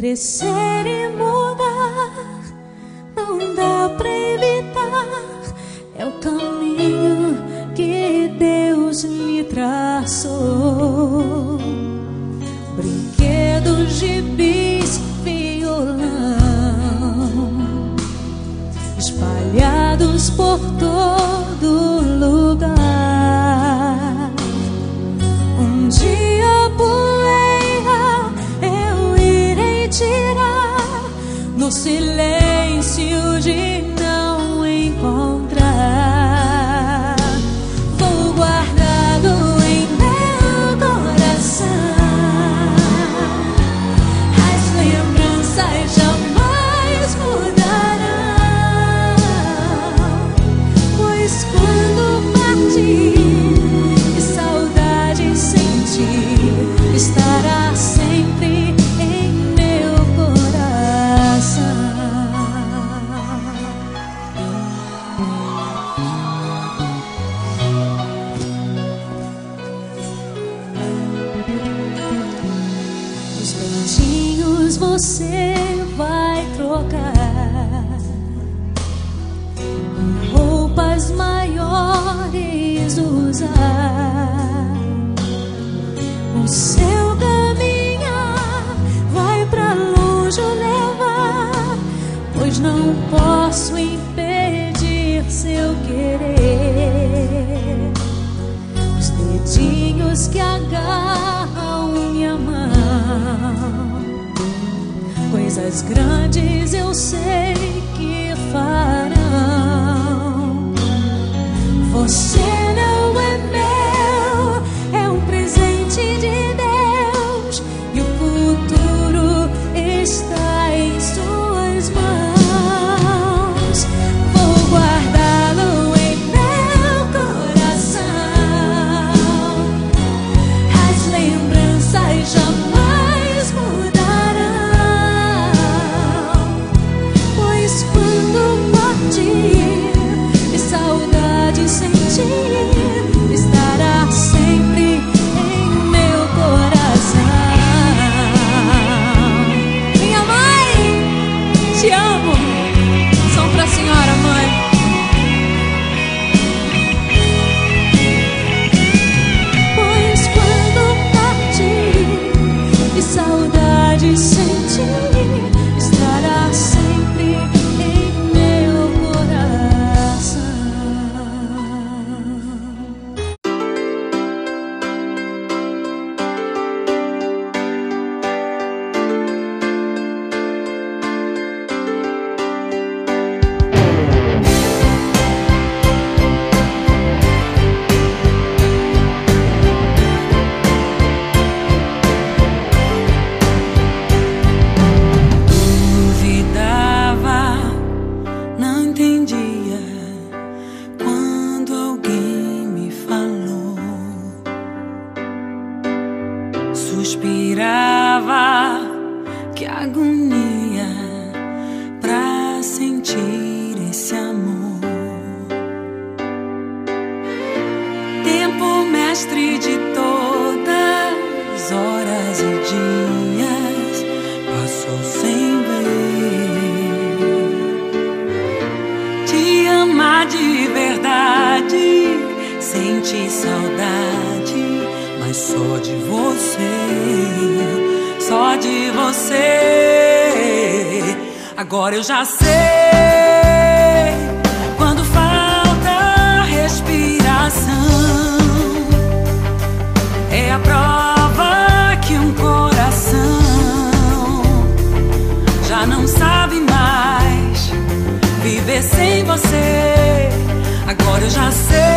crescer e mudar, não dá pra evitar. É o caminho que Deus me traçou. Brinquedos, gibis, violão espalhados por todo lugar. Um dia a poeira eu irei tirar no silêncio de não encontrar. Vou guardá-lo em meu coração. As lembranças jamais mudarão, pois quando partir e saudade sentir, estará sempre em meu coração. Os beijinhos você vai trocar por roupas maiores usar. O seu caminhar vai pra longe levar, pois não posso impedir seu querer. Os dedinhos que agarram minha mão, coisas grandes eu sei que farão. Você não é meu, é um presente de Deus, e o futuro está em suas mãos. Vou guardá-lo em meu coração. As lembranças jamais mudarão, pois quando partir e saudade sentir, estará sempre em meu coração. Minha mãe, te amo. Som pra senhora, mãe. Pois quando partir e saudade sentir, estará sempre em meu coração. Duvidava, não entendia quando alguém me falou. Suspirava, que agonia pra sentir esse amor. Tempo mestre de todas horas e dias passou sem ver. Te amar de verdade, sentir saudade, mas só de você, só de você. Agora eu já sei, quando falta respiração, é a prova que um coração já não sabe mais viver sem você. Agora eu já sei.